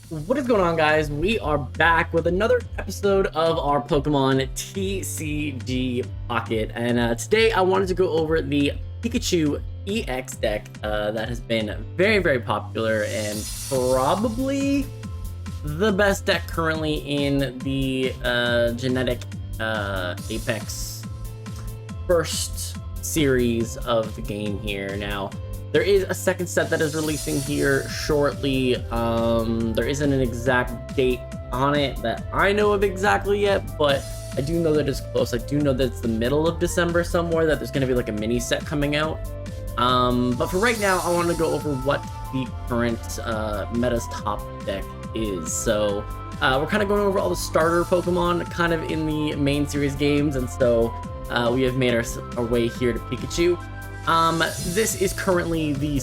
What is going on, guys? We are back with another episode of our Pokemon TCG Pocket, and today I wanted to go over the Pikachu EX deck that has been very popular and probably the best deck currently in the genetic Apex first series of the game here. Now, there is a second set that is releasing here shortly. There isn't an exact date on it that I know of exactly yet, but I do know that it's close. I do know that it's the middle of December somewhere, that there's going to be like a mini set coming out. But for right now, I want to go over what the current meta's top deck is. So we're kind of going over all the starter Pokemon kind of in the main series games, and so we have made our way here to Pikachu. This is currently the,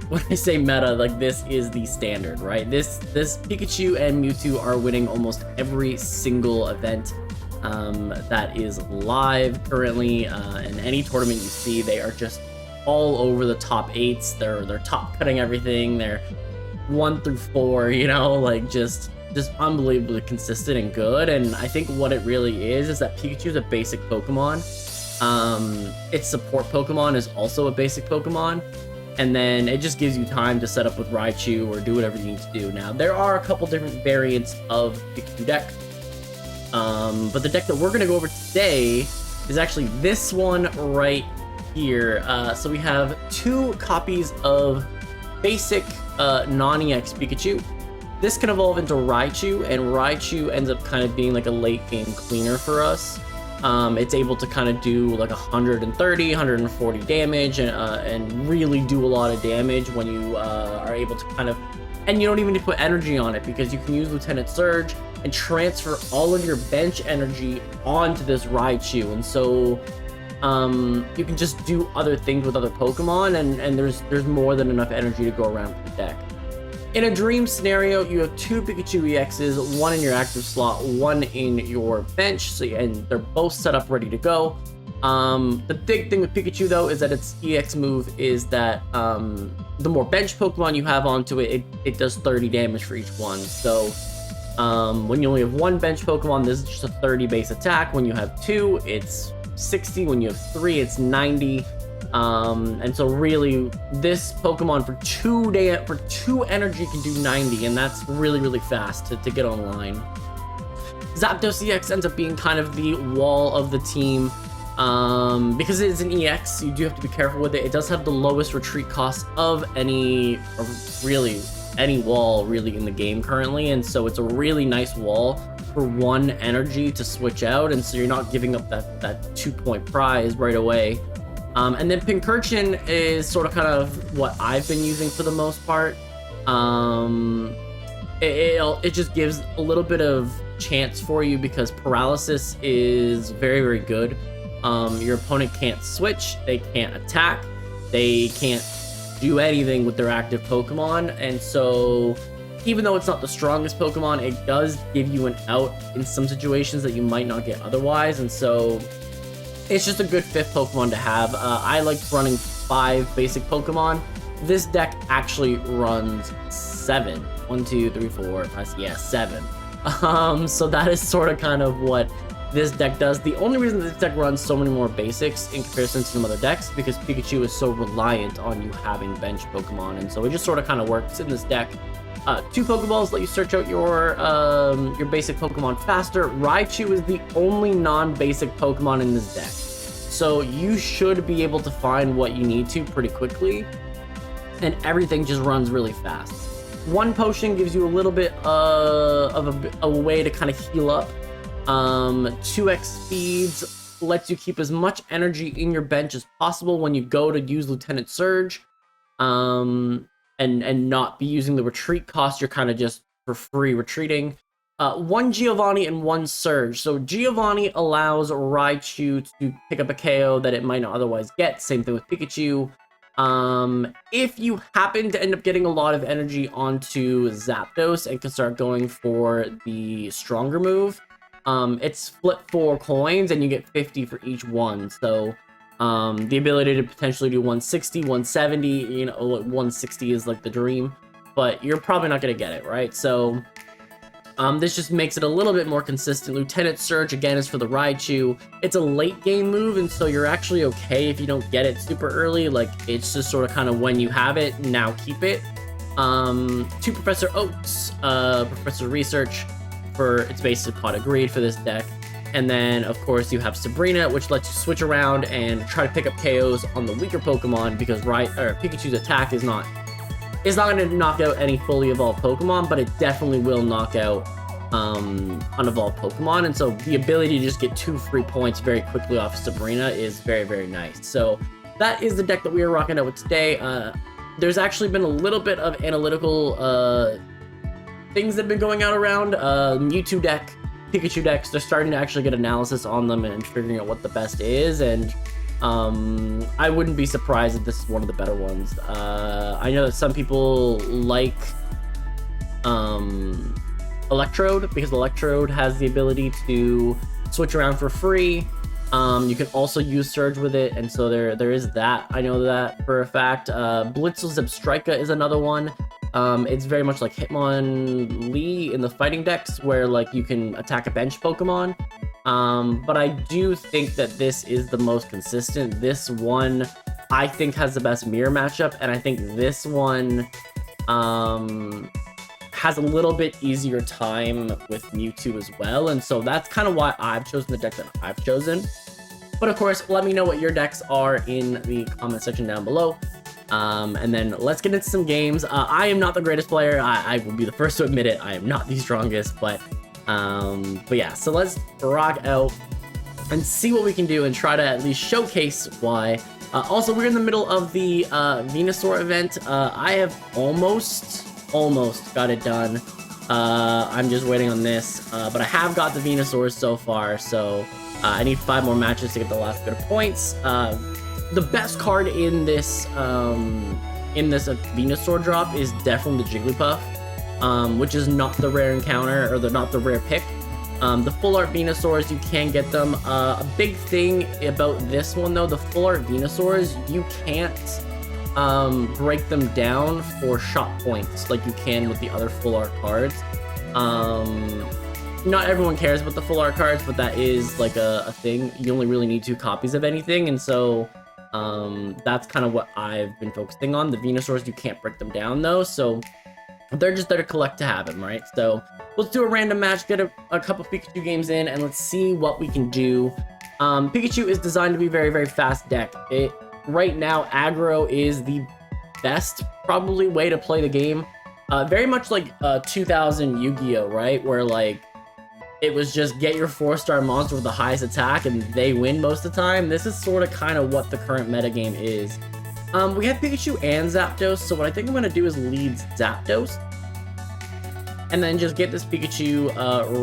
when I say meta, like this is the standard, right? This Pikachu and Mewtwo are winning almost every single event that is live currently. In any tournament you see, they are just all over the top 8s. They're top cutting everything. They're 1 through 4, you know, like just unbelievably consistent and good. And I think what it really is that Pikachu is a basic Pokemon. Its support Pokemon is also a basic Pokemon, and then it just gives you time to set up with Raichu or do whatever you need to do. Now, there are a couple different variants of Pikachu deck, but the deck that we're going to go over today is actually this one right here. So we have 2 copies of basic non-EX Pikachu. This can evolve into Raichu, and Raichu ends up kind of being like a late game cleaner for us. It's able to kind of do like 130, 140 damage and really do a lot of damage when you are able to kind of, and you don't even need to put energy on it because you can use Lieutenant Surge and transfer all of your bench energy onto this Raichu. And so you can just do other things with other Pokemon, and there's more than enough energy to go around for the deck. In a dream scenario, you have 2 Pikachu EXs, 1 in your active slot, 1 in your bench, and they're both set up ready to go. The big thing with Pikachu, though, is that its EX move is that the more bench Pokemon you have onto it, it does 30 damage for each one. So when you only have 1 bench Pokemon, this is just a 30 base attack. When you have 2, it's 60. When you have 3, it's 90. And so really this Pokemon for 2 energy can do 90, and that's really fast to get online. Zapdos EX ends up being kind of the wall of the team. Because it is an EX, you do have to be careful with it. It does have the lowest retreat cost of any wall really in the game currently, and so it's a really nice wall for 1 energy to switch out, and so you're not giving up that 2-point prize right away. And then Pincurchin is sort of kind of what I've been using for the most part. It just gives a little bit of chance for you because paralysis is very good. Your opponent can't switch, they can't attack, they can't do anything with their active Pokemon, and so even though it's not the strongest Pokemon, it does give you an out in some situations that you might not get otherwise, and so it's just a good 5th Pokemon to have. I like running 5 basic Pokemon. This deck actually runs 7. 1, 2, 3, 4, 5, yeah, 7. So that is sort of kind of what this deck does. The only reason this deck runs so many more basics in comparison to some other decks is because Pikachu is so reliant on you having bench Pokemon, and so it just sort of kind of works in this deck. 2 Pokeballs let you search out your basic Pokemon faster. Raichu is the only non-basic Pokemon in this deck, so you should be able to find what you need to pretty quickly, and everything just runs really fast. 1 Potion gives you a little bit of a way to kind of heal up. 2x speeds lets you keep as much energy in your bench as possible when you go to use Lieutenant Surge. And not be using the retreat cost. You're kind of just for free retreating. 1 Giovanni and 1 Surge. So Giovanni allows Raichu to pick up a KO that it might not otherwise get. Same thing with Pikachu. If you happen to end up getting a lot of energy onto Zapdos and can start going for the stronger move, it's flip 4 coins and you get 50 for each one. So the ability to potentially do 160, 170, you know, 160 is like the dream. but you're probably not going to get it, right? So this just makes it a little bit more consistent. Lieutenant Surge, again, is for the Raichu. It's a late game move, and so you're actually okay if you don't get it super early. Like, it's just sort of kind of when you have it, now keep it. 2 Professor Oaks, Professor Research, for its basic pot of greed for this deck. And then, of course, you have Sabrina, which lets you switch around and try to pick up KOs on the weaker Pokemon, because Pikachu's attack is not going to knock out any fully evolved Pokemon, but it definitely will knock out unevolved Pokemon. And so the ability to just get 2 free points very quickly off Sabrina is very, very nice. So that is the deck that we are rocking out with today. There's actually been a little bit of analytical things that have been going out around. Mewtwo deck, Pikachu decks, they're starting to actually get analysis on them and figuring out what the best is, and I wouldn't be surprised if this is one of the better ones. I know that some people like Electrode, because Electrode has the ability to switch around for free. You can also use Surge with it, and so there is that. I know that for a fact. Blitzel Zebstrika is another one. It's very much like Hitmonlee in the fighting decks, where like you can attack a bench Pokemon. But I do think that this is the most consistent. This one, I think, has the best mirror matchup, and I think this one has a little bit easier time with Mewtwo as well, and so that's kind of why I've chosen the deck that I've chosen. But of course, let me know what your decks are in the comment section down below. And then let's get into some games. I am not the greatest player. I will be the first to admit it. I am not the strongest, but yeah, so let's rock out and see what we can do and try to at least showcase why. Also, we're in the middle of the Venusaur event. I have almost got it done. I'm just waiting on this, but I have got the Venusaurs so far, so I need 5 more matches to get the last bit of points. The best card in this Venusaur drop is definitely the Jigglypuff, which is not the rare encounter, or not the rare pick. The full art Venusaurs, you can get them. A big thing about this one though, the full art Venusaurs, you can't break them down for shot points like you can with the other full art cards. Not everyone cares about the full art cards, but that is like a thing. You only really need 2 copies of anything, and so that's kind of what I've been focusing on. The Venusaurs, you can't break them down though, so they're just there to collect to have them, right? So let's do a random match, get a couple Pikachu games in, and let's see what we can do. Pikachu is designed to be a very, very fast deck. Right now, aggro is the best probably way to play the game. Very much like 2000 Yu-Gi-Oh, right? Where like it was just get your 4-star monster with the highest attack and they win most of the time. This is sort of kind of what the current metagame is. We have Pikachu and Zapdos, so what I think I'm going to do is lead Zapdos. And then just get this Pikachu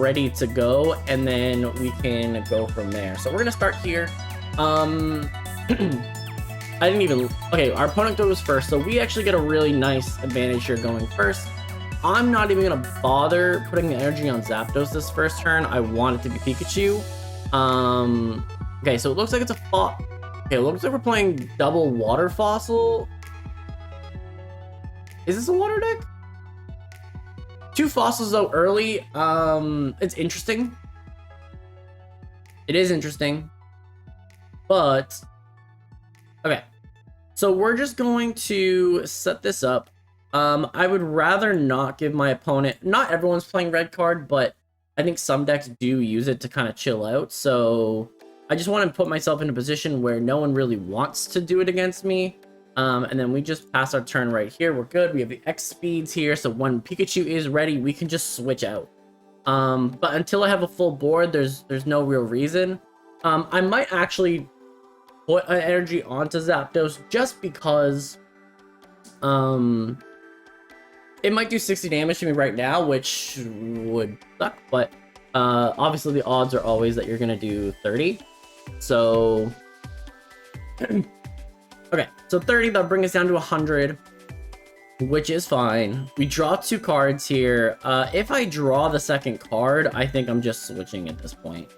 ready to go, and then we can go from there. So we're going to start here. Okay, our opponent goes first, so we actually get a really nice advantage here going first. I'm not even gonna bother putting the energy on Zapdos this first turn. I want it to be Pikachu. Okay, so it looks like it's a okay, it looks like we're playing double water fossil. Is this a water deck? 2 fossils though early. It's interesting. It is interesting. But okay. So we're just going to set this up. I would rather not give my opponent, not everyone's playing red card, but I think some decks do use it to kind of chill out. So I just want to put myself in a position where no one really wants to do it against me. And then we just pass our turn right here. We're good. We have the X speeds here. So when Pikachu is ready, we can just switch out. But until I have a full board, there's no real reason. I might actually put an energy onto Zapdos just because it might do 60 damage to me right now, which would suck, but obviously the odds are always that you're gonna do 30. So okay, so 30, that'll bring us down to 100, which is fine. We draw 2 cards here. If I draw the second card, I think I'm just switching at this point.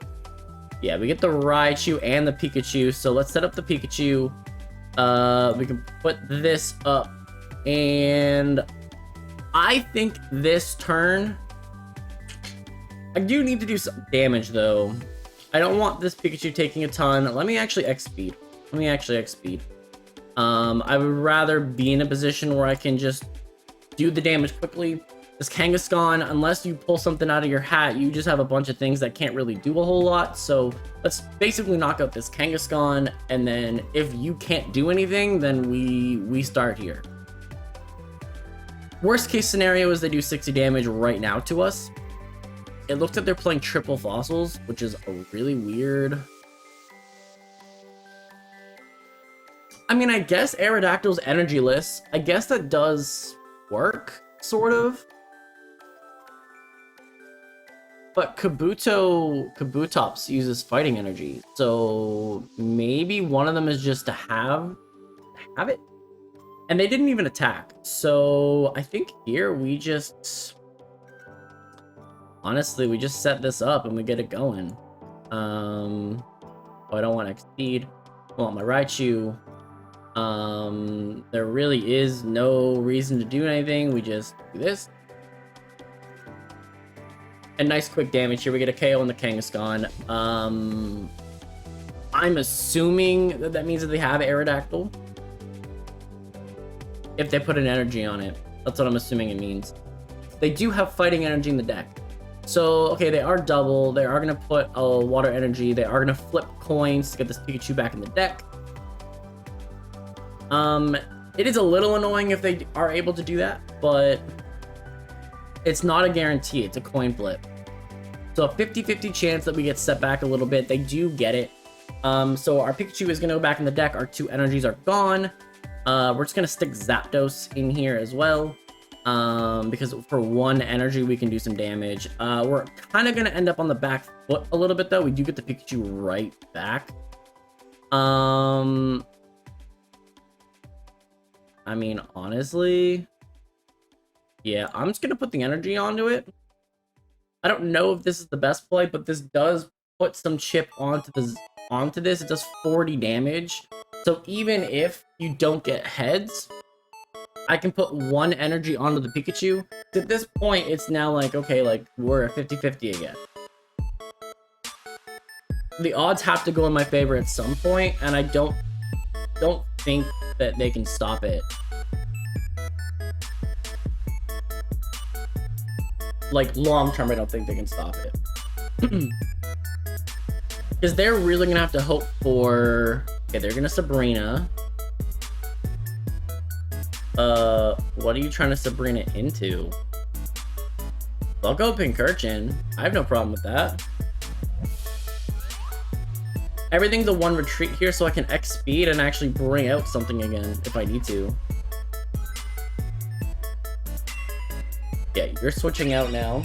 Yeah, we get the Raichu and the Pikachu, so let's set up the Pikachu. We can put this up, and I think this turn, I do need to do some damage though. I don't want this Pikachu taking a ton. Let me actually X speed. I would rather be in a position where I can just do the damage quickly. This Kangaskhan, unless you pull something out of your hat, you just have a bunch of things that can't really do a whole lot. So let's basically knock out this Kangaskhan, and then if you can't do anything, then we start here. Worst case scenario is they do 60 damage right now to us. It looks like they're playing triple fossils, which is a really weird. I mean, I guess Aerodactyl's energyless. I guess that does work, sort of. But Kabutops uses fighting energy, so maybe one of them is just to have it. And they didn't even attack, so I think here we just, honestly, we just set this up and we get it going. Oh, I don't want to exceed. I want my Raichu. There really is no reason to do anything. We just do this. And nice quick damage here. We get a KO on the Kangaskhan. I'm assuming that that means that they have Aerodactyl. If they put an energy on it. That's what I'm assuming it means. They do have fighting energy in the deck. So, okay, they are double. They are going to put a water energy. They are going to flip coins to get this Pikachu back in the deck. It is a little annoying if they are able to do that, but it's not a guarantee. It's a coin flip. So a 50-50 chance that we get set back a little bit. They do get it. So our Pikachu is going to go back in the deck. Our two energies are gone. We're just going to stick Zapdos in here as well. Because for one energy, we can do some damage. We're kind of going to end up on the back foot a little bit, though. We do get the Pikachu right back. I mean, honestly, yeah, I'm just going to put the energy onto it. I don't know if this is the best play, but this does put some chip onto this. It does 40 damage. So even if you don't get heads, I can put one energy onto the Pikachu. At this point, it's now like, okay, like we're at 50-50 again. The odds have to go in my favor at some point, and I don't think that they can stop it. Like, long term, I don't think they can stop it. Because they're really going to have to hope for... Okay, they're going to Sabrina. What are you trying to Sabrina into? I'll go Pincurchin. I have no problem with that. Everything's a one retreat here, so I can X speed and actually bring out something again if I need to. Yeah, you're switching out now.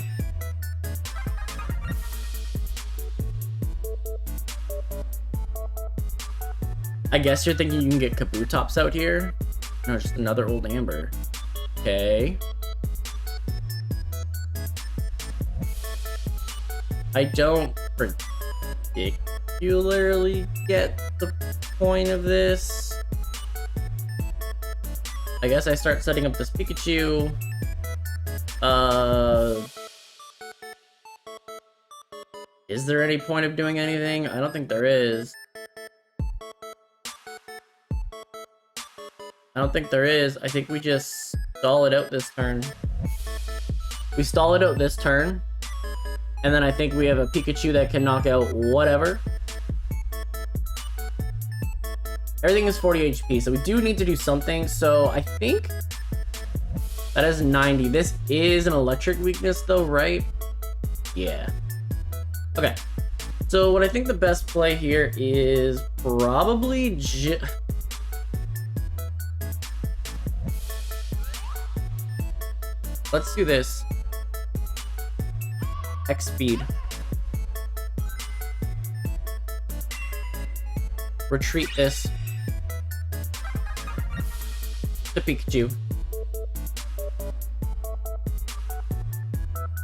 I guess you're thinking you can get Kabutops out here? No, it's just another old Amber. Okay. I don't particularly get the point of this. I guess I start setting up this Pikachu. Is there any point of doing anything? I don't think there is. I don't think there is. I think we just stall it out this turn. We stall it out this turn. And then I think we have a Pikachu that can knock out whatever. Everything is 40 HP, so we do need to do something. So I think that is 90. This is an electric weakness though, right? Yeah. Okay. So what I think the best play here is probably let's do this. X speed. Retreat this. The Pikachu.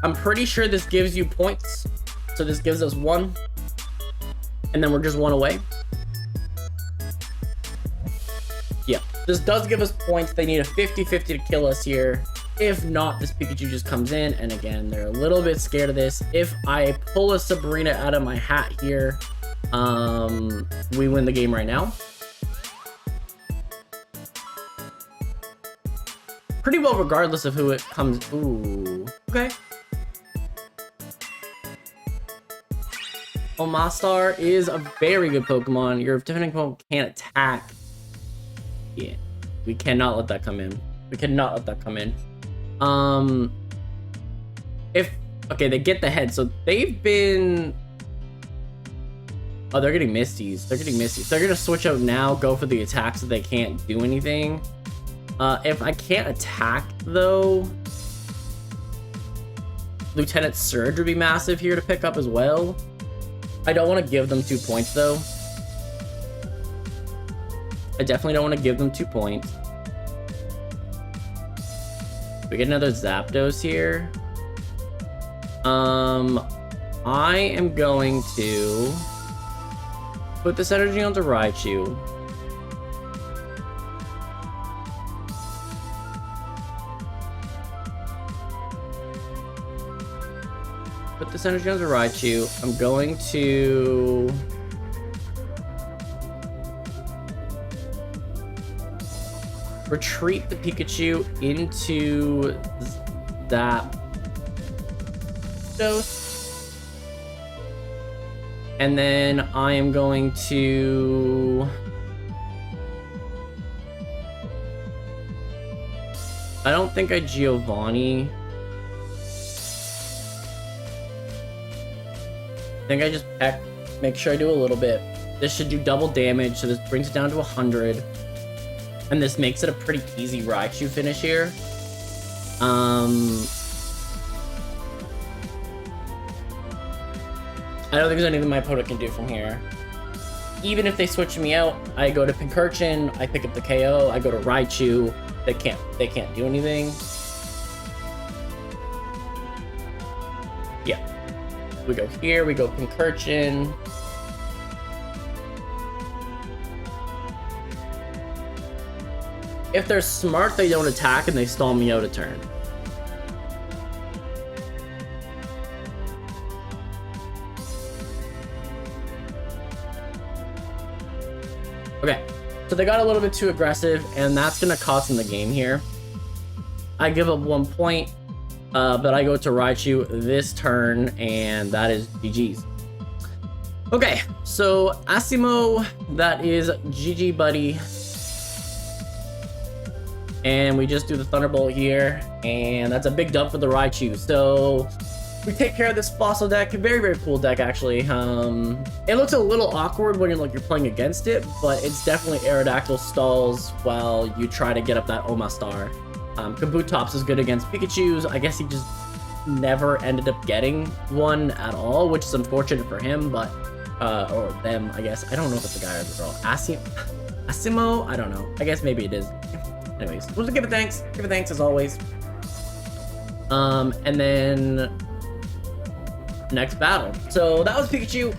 I'm pretty sure this gives you points. So this gives us 1. And then we're just 1 away. Yeah, this does give us points. They need a 50-50 to kill us here. If not, this Pikachu just comes in, and again, they're a little bit scared of this. If I pull a Sabrina out of my hat here, we win the game right now. Pretty well regardless of who it comes. Ooh, okay. Omastar is a very good Pokemon. Your defending Pokemon can't attack. Yeah, we cannot let that come in. We cannot let that come in. Okay, they get the head, so they've been. Oh, they're getting Misties. They're getting Misties. They're gonna switch out now, go for the attack so they can't do anything. If I can't attack though, Lieutenant Surge would be massive here to pick up as well. I don't want to give them 2 points though. I definitely don't want to give them 2 points. We get another Zapdos here. I am going to put this energy onto Raichu. Put this energy onto Raichu. I'm going to retreat the Pikachu into that dose. And then I am going to I don't think I Giovanni. I think I just peck, make sure I do a little bit. This should do double damage, so this brings it down to 100. And this makes it a pretty easy Raichu finish here. I don't think there's anything my opponent can do from here. Even if they switch me out, I go to Pincurchin, I pick up the KO, I go to Raichu. They can't do anything. Yeah. We go here, we go Pincurchin. If they're smart, they don't attack and they stall me out a turn. Okay, so they got a little bit too aggressive, and that's gonna cost them the game here. I give up 1 point, but I go to Raichu this turn, and that is GG's. Okay, so Asimo, that is GG, buddy. And we just do the Thunderbolt here, and that's a big dub for the Raichu. So we take care of this fossil deck. Very, very cool deck, actually. It looks a little awkward when you're playing against it, but it's definitely Aerodactyl stalls while you try to get up that Omastar. Kabutops is good against Pikachus. I guess he just never ended up getting one at all, which is unfortunate for him, but or them, I guess. I don't know if it's a guy or a girl. Asimo? I don't know. I guess maybe it is. Anyways, we'll just give it thanks. Give it thanks as always. And then next battle. So that was Pikachu.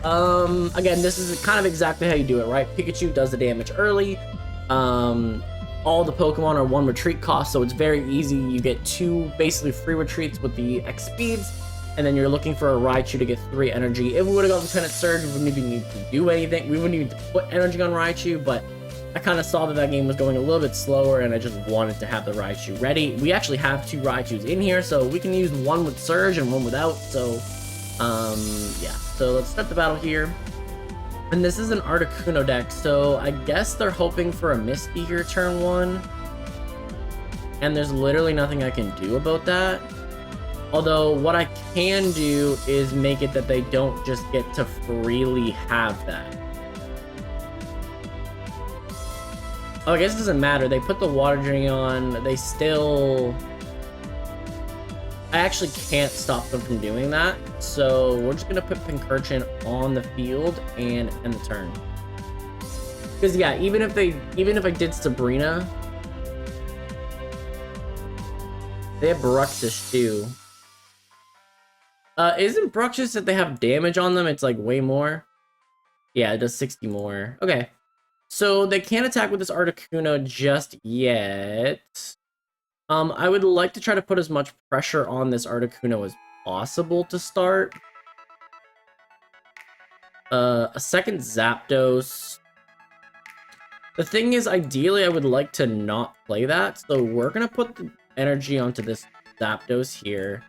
Again, this is kind of exactly how you do it, right? Pikachu does the damage early. All the Pokemon are 1 retreat cost, so it's very easy. You get 2 basically free retreats with the X speeds, and then you're looking for a Raichu to get 3 energy. If we would have got Lieutenant Surge, we wouldn't even need to do anything. We wouldn't even need to put energy on Raichu, but I kind of saw that that game was going a little bit slower, and I just wanted to have the Raichu ready. We actually have 2 Raichus in here, so we can use 1 with Surge and 1 without. So, yeah. So let's start the battle here. And this is an Articuno deck, so I guess they're hoping for a Misty here turn 1. And there's literally nothing I can do about that. Although, what I can do is make it that they don't just get to freely have that. Oh, I guess it doesn't matter. They put the Water Drain on. They still... I actually can't stop them from doing that. So we're just going to put Pincurchin on the field and end the turn. Because, yeah, even if I did Sabrina... They have Bruxish, too. Isn't Bruxish that they have damage on them? It's, like, way more. Yeah, it does 60 more. Okay. So they can't attack with this Articuno just yet. I would like to try to put as much pressure on this Articuno as possible to start. A second Zapdos. The thing is, ideally, I would like to not play that, so we're gonna put the energy onto this Zapdos here.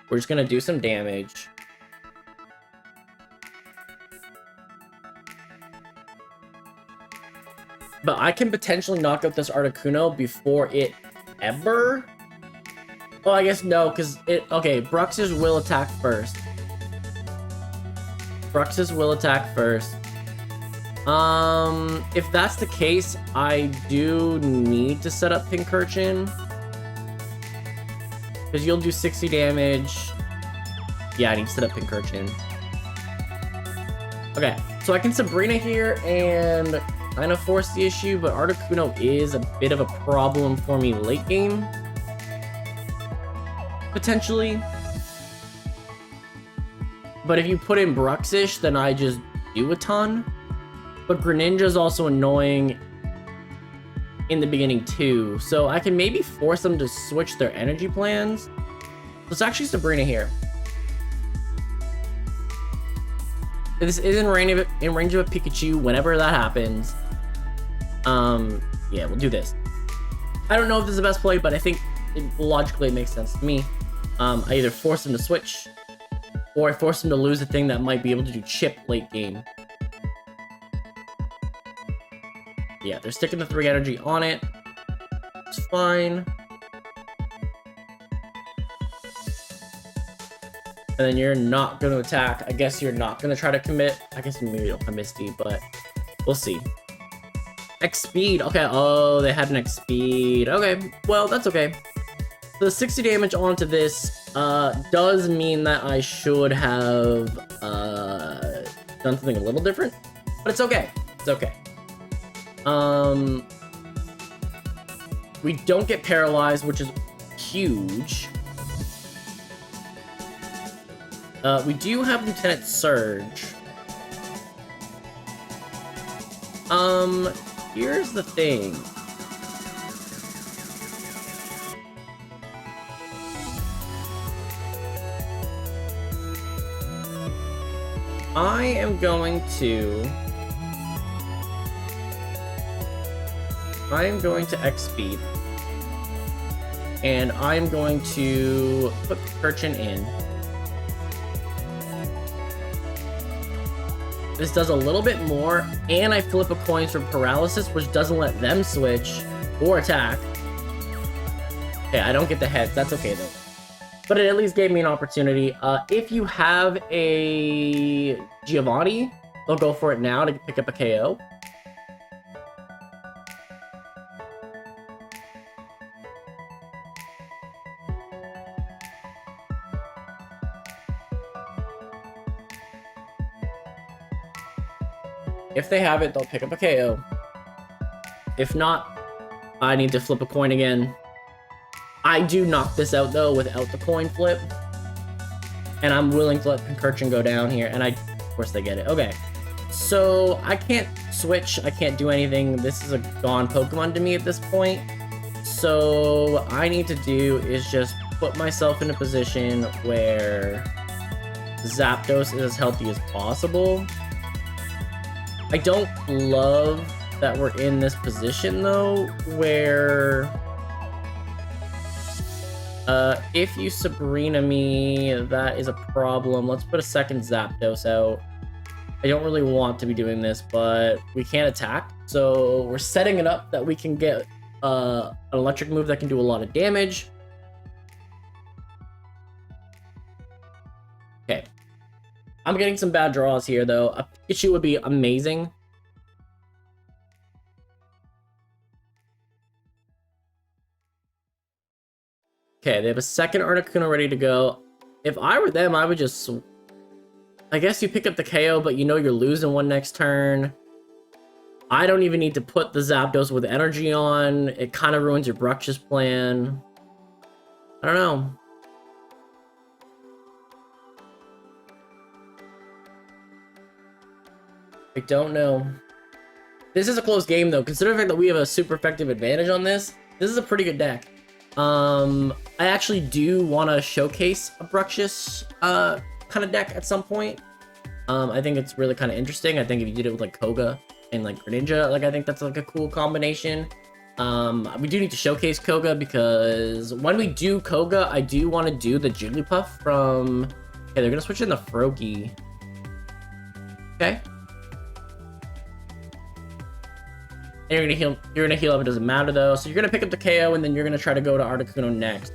We're just gonna do some damage. But I can potentially knock out this Articuno before it ever... Oh, I guess no, because it... Okay, Brux's will attack first. Brux's will attack first. If that's the case, I do need to set up Pincurchin. Because you'll do 60 damage. Yeah, I need to set up Pincurchin. Okay, so I can Sabrina here and kind of force the issue, but Articuno is a bit of a problem for me late game. Potentially. But if you put in Bruxish, then I just do a ton. But Greninja's also annoying in the beginning too, so I can maybe force them to switch their energy plans. Let's actually Sabrina here. This is in range of a Pikachu whenever that happens. Yeah, we'll do this. I don't know if this is the best play, but I think logically it makes sense to me. I either force them to switch, or I force them to lose a thing that might be able to do chip late game. Yeah, they're sticking the 3 energy on it. It's fine. And then you're not going to attack. I guess you're not going to try to commit. I guess maybe you'll commit Misty, but we'll see. X speed. Okay. Oh, they had an X speed. Okay. Well, that's okay. The 60 damage onto this does mean that I should have done something a little different, but it's okay. It's okay. We don't get paralyzed, which is huge. We do have Lieutenant Surge. Here's the thing. I am going to X speed. And I'm going to put Perchin in. This does a little bit more, and I flip a coin from paralysis, which doesn't let them switch or attack. Okay, I don't get the heads. That's okay, though. But it at least gave me an opportunity. If you have a Giovanni, they'll go for it now to pick up a KO. If they have it, they'll pick up a KO. If not, I need to flip a coin again. I do knock this out, though, without the coin flip. And I'm willing to let Pincurchin go down here. And of course, they get it. Okay. So, I can't switch. I can't do anything. This is a gone Pokemon to me at this point. So, what I need to do is just put myself in a position where Zapdos is as healthy as possible. I don't love that we're in this position, though, where if you Sabrina me, that is a problem. Let's put a second Zapdos out. I don't really want to be doing this, but we can't attack, so we're setting it up that we can get an electric move that can do a lot of damage. Okay. I'm getting some bad draws here, though. A Pikachu would be amazing. Okay, they have a second Articuno ready to go. If I were them, I would just... I guess you pick up the KO, but you know you're losing one next turn. I don't even need to put the Zapdos with energy on. It kind of ruins your Bruxish plan. I don't know. I don't know. This is a close game, though. Considering the fact that we have a super effective advantage on this, this is a pretty good deck. I actually do want to showcase a Bruxious kind of deck at some point. I think it's really kind of interesting. I think if you did it with like Koga and like Greninja, like I think that's like a cool combination. We do need to showcase Koga because when we do Koga, I do want to do the Jigglypuff from... Okay, they're gonna switch in the Froakie. Okay. And you're gonna heal up, it doesn't matter though. So you're gonna pick up the KO and then you're gonna try to go to Articuno next.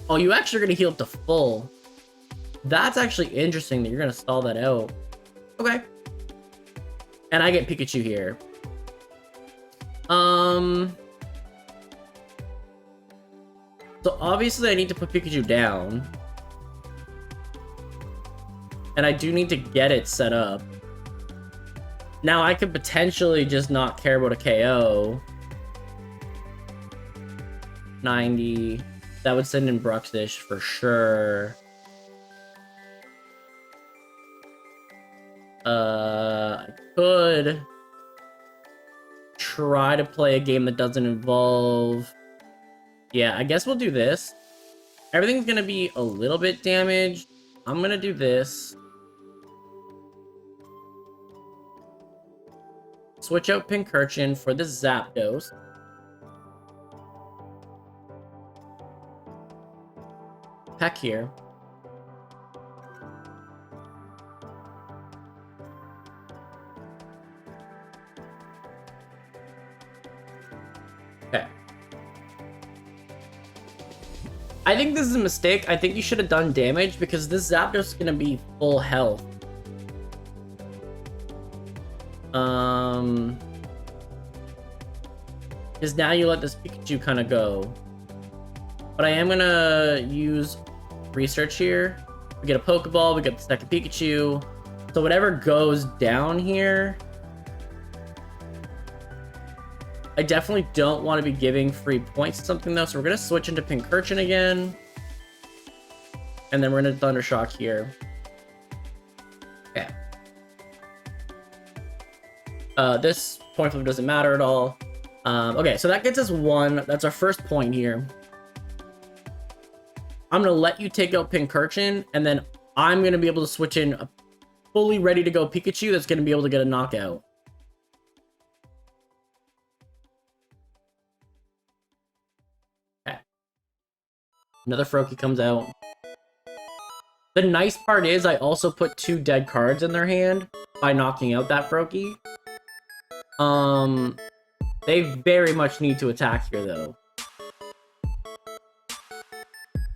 Oh, you actually are gonna heal up to full. That's actually interesting that you're gonna stall that out. Okay. And I get Pikachu here. So obviously I need to put Pikachu down. And I do need to get it set up. Now I could potentially just not care about a KO. 90. That would send in Bruxish for sure. I could try to play a game that doesn't involve... Yeah, I guess we'll do this. Everything's gonna be a little bit damaged. I'm gonna do this. Switch out Pincurchin for the Zapdos. Peck here. Okay. I think this is a mistake. I think you should have done damage because this Zapdos is going to be full health. Because now you let this Pikachu kind of go. But I am going to use research here. We get a Pokeball, we get the second Pikachu. So whatever goes down here... I definitely don't want to be giving free points to something though, so we're going to switch into Pincurchin again. And then we're going to Thundershock here. Okay. This point flip doesn't matter at all. Okay, so that gets us one. That's our first point here. I'm going to let you take out Pincurchin, and then I'm going to be able to switch in a fully ready to go Pikachu that's going to be able to get a knockout. Okay. Another Froakie comes out. The nice part is I also put 2 dead cards in their hand by knocking out that Froakie. They very much need to attack here, though.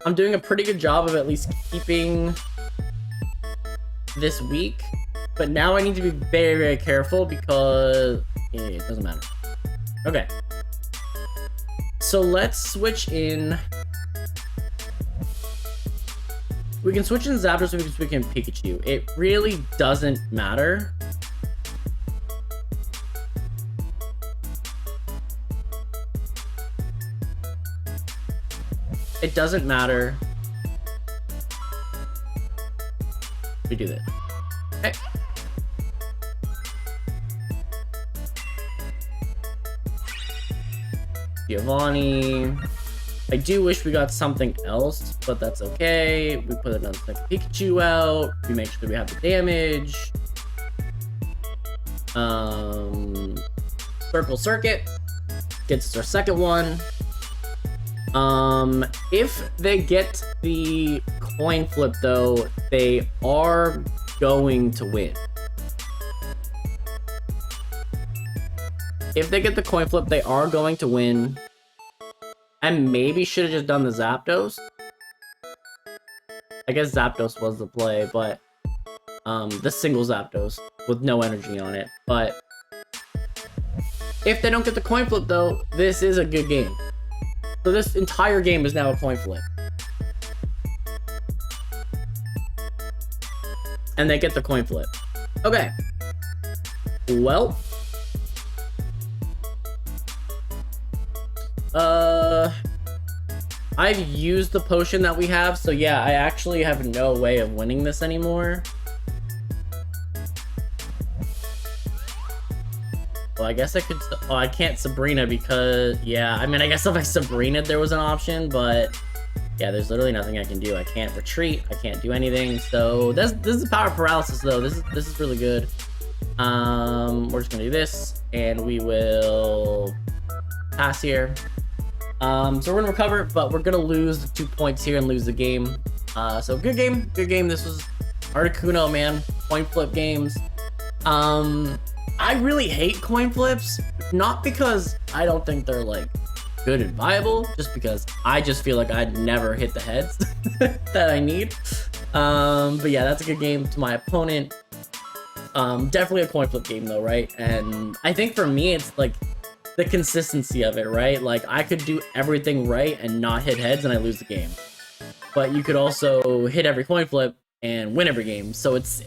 I'm doing a pretty good job of at least keeping this weak, but now I need to be very, very careful because it doesn't matter. Okay. So let's switch in. We can switch in Zapdos, we can switch in Pikachu. It really doesn't matter. It doesn't matter. We do this. Okay. Giovanni. I do wish we got something else, but that's okay. We put another second Pikachu out. We make sure we have the damage. Circle Circuit gets us our second one. If they get the coin flip though, they are going to win. If they get the coin flip, they are going to win. I maybe should have just done the Zapdos. I guess Zapdos was the play, but the single Zapdos with no energy on it. But if they don't get the coin flip though, this is a good game. So this entire game is now a coin flip. And they get the coin flip. Okay. Well. I've used the potion that we have, so yeah, I actually have no way of winning this anymore. Well, I guess I could. Oh, I can't Sabrina because yeah. I mean, I guess if I Sabrina, there was an option, but yeah, there's literally nothing I can do. I can't retreat. I can't do anything. So this is power paralysis though. This is really good. We're just gonna do this, and we will pass here. So we're gonna recover, but we're gonna lose the 2 points here and lose the game. So good game. This was Articuno, man. Coin flip games. I really hate coin flips, not because I don't think they're like good and viable, just because I just feel like I'd never hit the heads that I need. But yeah, that's a good game to my opponent. Definitely a coin flip game though, right? And I think for me, it's like the consistency of it, right? Like I could do everything right and not hit heads and I lose the game. But you could also hit every coin flip and win every game. So it's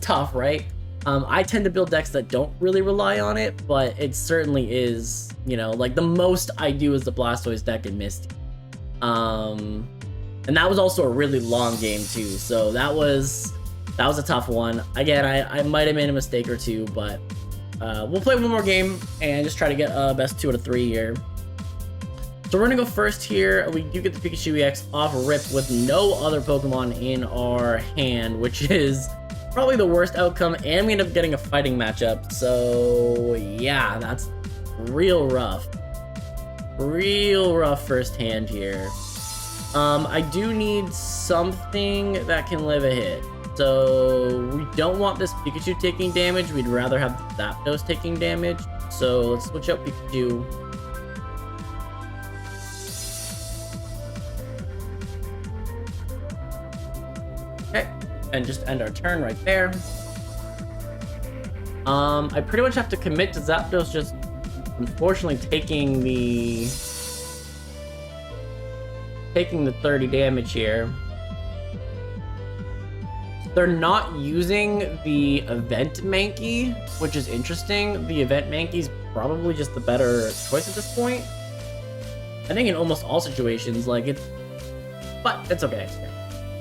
tough, right? I tend to build decks that don't really rely on it, but it certainly is, you know, like the most I do is the Blastoise deck and Misty. And that was also a really long game too. So that was a tough one. Again, I might have made a mistake or two, but we'll play one more game and just try to get best 2 out of 3 here. So we're gonna go first here. We do get the Pikachu EX off rip with no other Pokemon in our hand, which is probably the worst outcome, and we end up getting a fighting matchup. So yeah, that's real rough first hand here. I do need something that can live a hit. So we don't want this Pikachu taking damage. We'd rather have the Zapdos taking damage. So let's switch out Pikachu. Okay, and just end our turn right there. I pretty much have to commit to Zapdos just unfortunately taking the 30 damage here. They're not using the Event Mankey, which is interesting. The Event Mankey's probably just the better choice at this point. I think in almost all situations, like it's, but it's okay.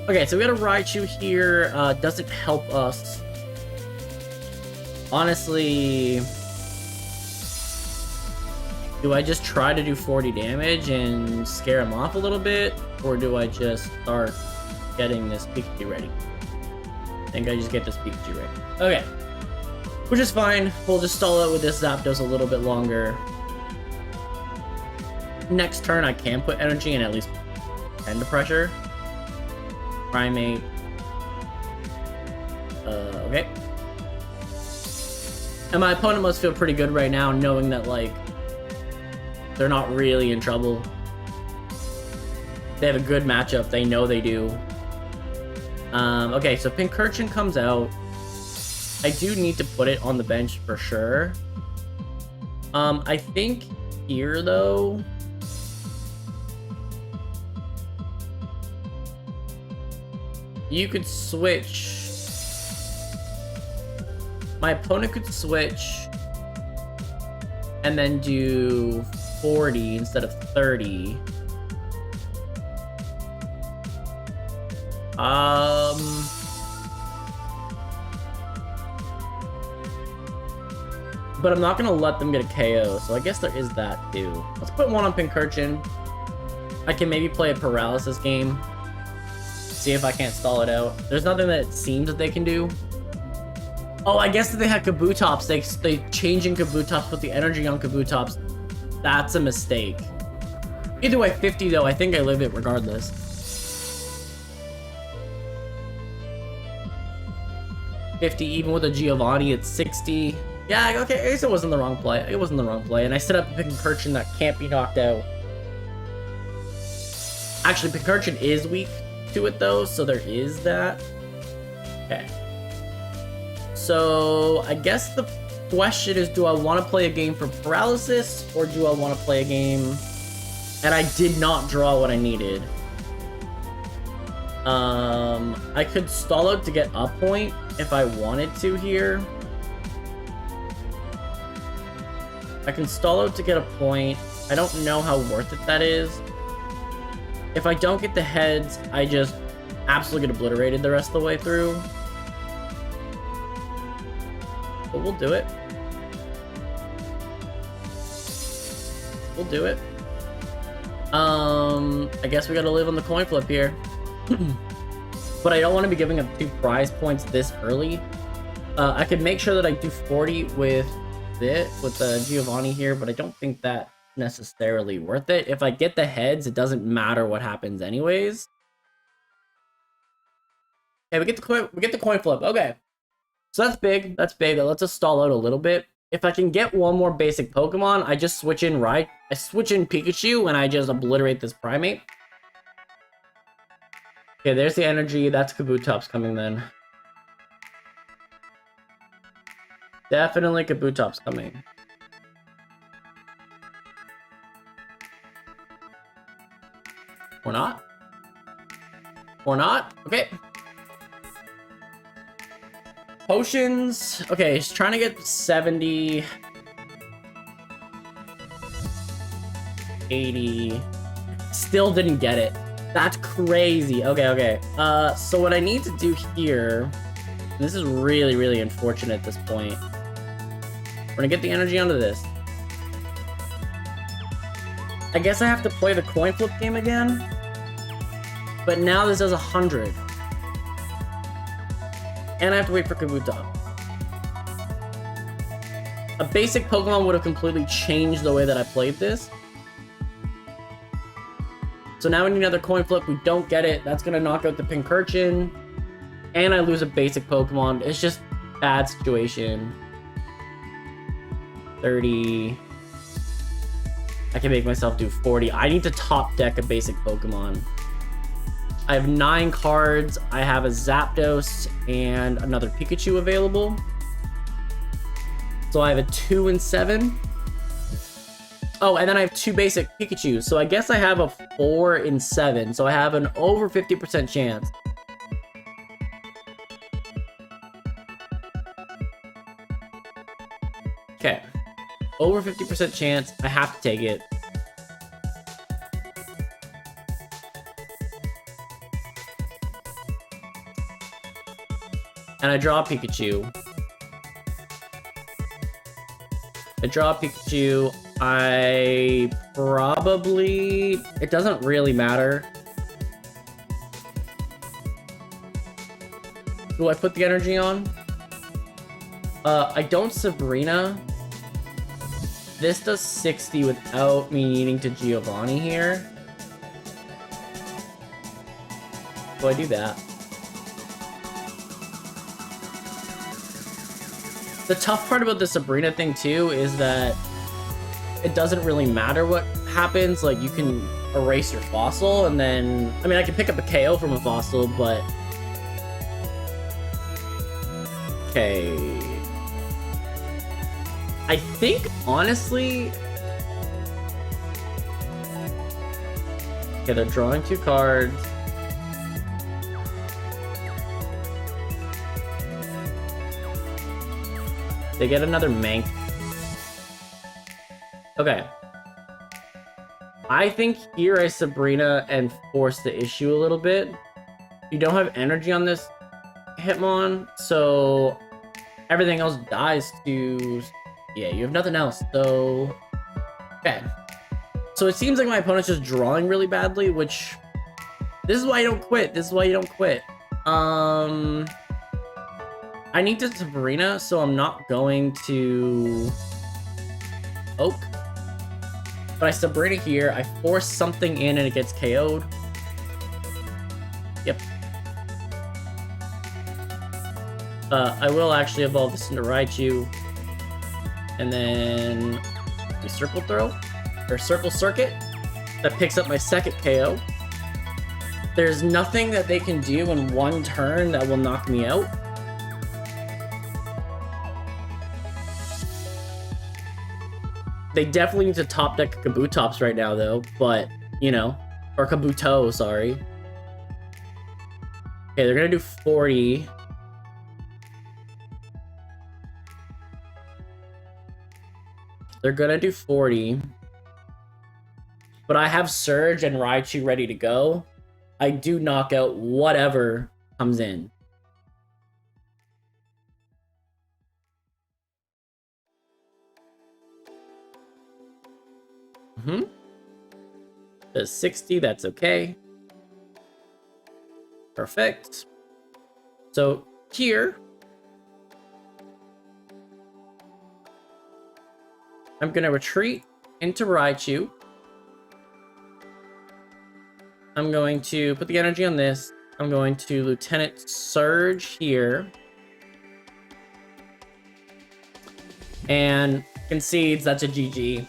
Okay, so we got a Raichu here. Doesn't help us. Honestly, do I just try to do 40 damage and scare him off a little bit? Or do I just start getting this Pikachu ready? I think I just get this Pikachu ready. Okay. Which is fine. We'll just stall out with this Zapdos a little bit longer. Next turn, I can put energy and at least end the pressure. Primate. Okay. And my opponent must feel pretty good right now, knowing that, like, they're not really in trouble. They have a good matchup. They know they do. Okay, so Pincurchin comes out. I do need to put it on the bench for sure. I think here, though, you could switch. My opponent could switch and then do 40 instead of 30. But I'm not gonna let them get a KO, so I guess there is that too. Let's put one on Pincurchin. I can maybe play a paralysis game. See if I can't stall it out. There's nothing that it seems that they can do. Oh, I guess that they had Kabutops. They changing Kabutops, put the energy on Kabutops. That's a mistake. Either way, 50 though. I think I live it regardless. $50 even with a Giovanni, it's 60. Yeah, okay, I guess it wasn't the wrong play. It wasn't the wrong play, and I set up a Pincurchin that can't be knocked out. Actually, Pincurchin is weak to it though, so there is that. Okay. So I guess the question is, do I want to play a game for paralysis, or do I want to play a game? And I did not draw what I needed. I could stall out to get a point if I wanted to here. I can stall out to get a point. I don't know how worth it that is. If I don't get the heads, I just absolutely get obliterated the rest of the way through. But we'll do it. we'll do it. I guess we gotta live on the coin flip here. But I don't want to be giving up 2 prize points this early. I could make sure that I do 40 with Giovanni here, but I don't think that necessarily worth it. If I get the heads, it doesn't matter what happens anyways. Okay, we get the coin flip. Okay. So that's big. That's big. That lets us stall out a little bit. If I can get one more basic Pokemon, I just switch in Pikachu and I just obliterate this Primate. Okay, there's the energy. That's Kabutops coming then. Definitely Kabutops coming. Or not. Or not. Okay. Potions. Okay, he's trying to get 70. 80. Still didn't get it. That's crazy. Okay, okay. So what I need to do here, and this is really, really unfortunate at this point. We're gonna get the energy onto this. I guess I have to play the coin flip game again. But now this does 100. And I have to wait for Kabuto. A basic Pokemon would have completely changed the way that I played this. So now we need another coin flip. We don't get it. That's gonna knock out the Pincurchin. And I lose a basic Pokemon. It's just a bad situation. 30. I can make myself do 40. I need to top deck a basic Pokemon. I have 9 cards. I have a Zapdos and another Pikachu available. So I have a 2 and 7. Oh, and then I have 2 basic Pikachus. So I guess I have a 4 and 7. So I have an over 50% chance. Okay. Over 50% chance. I have to take it. And I draw a Pikachu. I probably... It doesn't really matter. Do I put the energy on? I don't Sabrina. This does 60 without me needing to Giovanni here. So I do that. The tough part about the Sabrina thing too is that it doesn't really matter what happens. Like, you can erase your fossil and then... I mean, I can pick up a KO from a fossil, but... Okay. I think, honestly... Okay, they're drawing 2 cards. They get another Mank. Okay. I think here I Sabrina and force the issue a little bit. You don't have energy on this Hitmon, so everything else dies to... Yeah, you have nothing else, so... Okay. So it seems like my opponent's just drawing really badly, which... This is why you don't quit. This is why you don't quit. I need to Sabrina, so I'm not going to Oak. But I Sabrina here, I force something in and it gets KO'd. Yep. I will actually evolve this into Raichu. And then we Circle Throw, or Circle Circuit. That picks up my second KO. There's nothing that they can do in one turn that will knock me out. They definitely need to top deck Kabutops right now, though, but, you know, or Kabuto, sorry. Okay, they're gonna do 40. They're gonna do 40. But I have Surge and Raichu ready to go. I do knock out whatever comes in. Does 60, that's okay. Perfect. So here, I'm gonna retreat into Raichu. I'm going to put the energy on this. I'm going to Lieutenant Surge here. And concedes, that's a GG.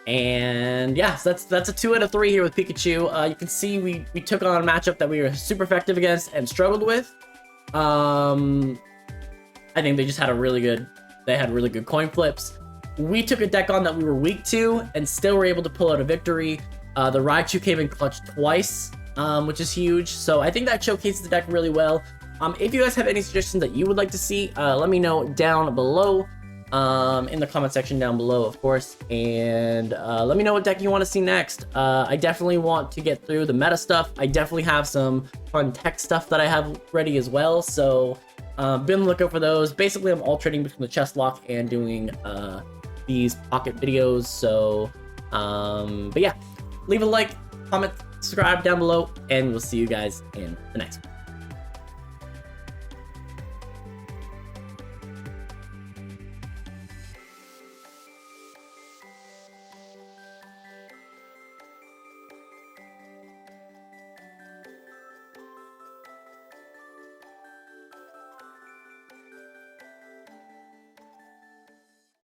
And yeah, so that's a 2 out of 3 here with Pikachu. You can see we took on a matchup that we were super effective against and struggled with. I think they just had really good coin flips. We took a deck on that we were weak to and still were able to pull out a victory. The Raichu came in clutch twice, which is huge. So I think that showcases the deck really well. If you guys have any suggestions that you would like to see, let me know down below. In the comment section down below, of course, and let me know what deck you want to see next. I definitely want to get through the meta stuff. I definitely have some fun tech stuff that I have ready as well, so be on the lookout for those. Basically, I'm alternating between the chest lock and doing these pocket videos, so but yeah, leave a like, comment, subscribe down below, and we'll see you guys in the next one.